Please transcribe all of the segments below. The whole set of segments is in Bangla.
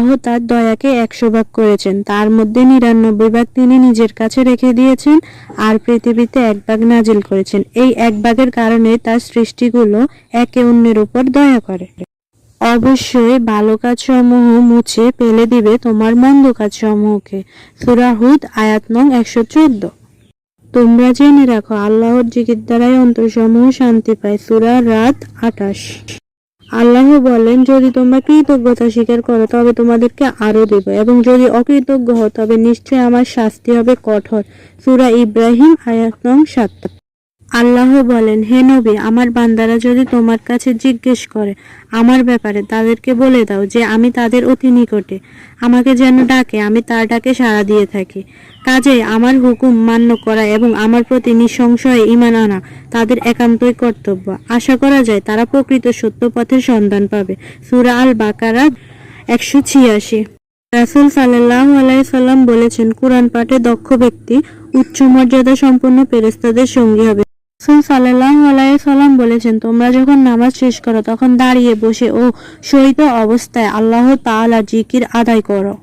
আল্লাহ তার দয়াকে 100 ভাগ করেছেন, তার মধ্যে 99 ভাগ তিনি নিজের কাছে রেখে দিয়েছেন আর পৃথিবীতে 1 ভাগ নাজিল করেছেন। এই 1 ভাগের কারণে তার সৃষ্টিগুলো একে অন্যের উপর দয়া করে। অবশ্যই ভালো কাজসমূহ মুছে ফেলে দিবে তোমার মন্দ কাজসমূহকে। সূরা হুদ আয়াত নং 114। তোমরা জেনে রাখো আল্লাহর জিকির দ্বারাই অন্তরসমূহ শান্তি পায়। সূরা রাত 28। আল্লাহ বলেন, যদি তোমরা কৃতজ্ঞতা স্বীকার করো তবে তোমাদেরকে আরো দেব, এবং যদি অকৃতজ্ঞ হও তবে নিশ্চয় আমার শাস্তি হবে কঠোর। সূরা ইব্রাহিম আয়াত নং 7। আল্লাহ বলেন, হে নবী, আমার বান্দারা যদি তোমার কাছে জিজ্ঞেস করে আমার ব্যাপারে, তাদেরকে বলে দাও যে আমি তাদের অতি নিকটে, আমাকে যেন ডাকে, আমি তার ডাকে সাড়া দিয়ে থাকি। কাজেই আমার হুকুম মান্য করা এবং আমার প্রতি নিঃসংশয়ে ঈমান আনা তাদের একান্তই কর্তব্য। আশা করা যায় তারা প্রকৃত সত্য পথের সন্ধান পাবে। সূরা আল বাকারা 186। রাসূল সাল্লাল্লাহু আলাইহি সাল্লাম বলেছেন, কুরআন পাঠে দক্ষ ব্যক্তি উচ্চ মর্যাদা সম্পন্ন ফেরেশতাদের সঙ্গী হবে। রাসূল সাল্লাল্লাহু আলাইহি সাল্লাম বলেছেন, তোমরা যখন নামাজ শেষ করো তখন দাঁড়িয়ে, বসে ও শয়িত অবস্থায় আল্লাহ তাআলার জিকির আদায় করো।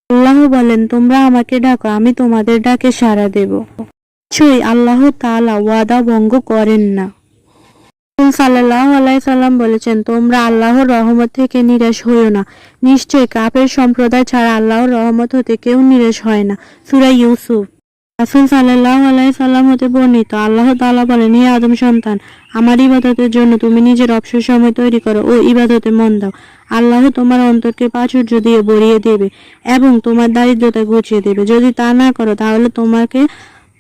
আল্লাহ বলেন, তোমরা আমাকে ডাকো, আমি তোমাদের ডাকে সাড়া দেব। নিশ্চয়ই আল্লাহ তাআলা ওয়াদা ভঙ্গ করেন না। রাসূল সাল্লাল্লাহু আলাইহি সাল্লাম বলেছেন, তোমরা আল্লাহর রহমত থেকে নিরাশ হইও না। নিশ্চয় কাফের সম্প্রদায় ছাড়া আল্লাহর রহমত হতে কেউ নিরাশ হয় না। সূরা ইউসুফ। রাসূল সাল্লাল্লাহু আলাইহি সাল্লাম হতে বর্ণিত, আল্লাহ তাআলা বলেন, হে আদম সন্তান, আমার ইবাদতের জন্য তুমি নিজের অবসর সময় তৈরি করো ও ইবাদতে মন দাও। আল্লাহ তোমার অন্তরকে প্রাচুর্য দিয়ে ভরিয়ে দেবে এবং তোমার দারিদ্রতা ঘুচিয়ে দেবে। যদি তা না করো তাহলে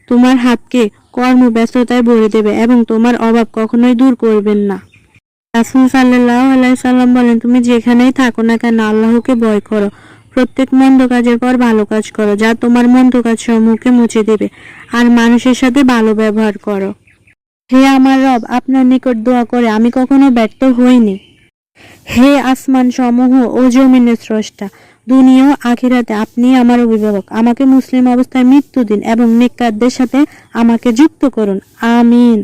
তোমার হাতকে কর্মব্যস্ততায় ভরে দেবে এবং তোমার অভাব কখনোই দূর করবেন না। রাসূল সাল্লাল্লাহু আলাইহি সাল্লাম বলেন, তুমি যেখানেই থাকো না কেন আল্লাহকে ভয় করো। প্রত্যেক মন্দ কাজের পর ভালো কাজ করো, যা তোমার মন্দ কাজ সমূহকে মুছে দেবে, আর মানুষের সাথে ভালো ব্যবহার করো। হে আমার রব, আপনার নিকট দোয়া করে আমি কখনো ব্যর্থ হইনি। হে আসমান সমূহ ও জমিনের স্রষ্টা, দুনিয়া ও আখিরাতে আপনি আমার অভিভাবক। আমাকে মুসলিম অবস্থায় মৃত্যু দিন এবং নেককারদের সাথে আমাকে যুক্ত করুন। আমিন।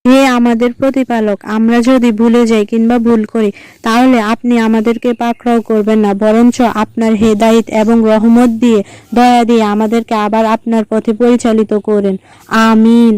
হে আমাদের প্রতিপালক, আমরা যদি ভুলে যাই কিংবা ভুল করি তাহলে আপনি আমাদেরকে পাকড়াও করবেন না, বরঞ্চ আপনার হেদায়েত এবং রহমত দিয়ে, দয়া দিয়ে আমাদেরকে আবার আপনার পথে পরিচালিত করেন। আমিন।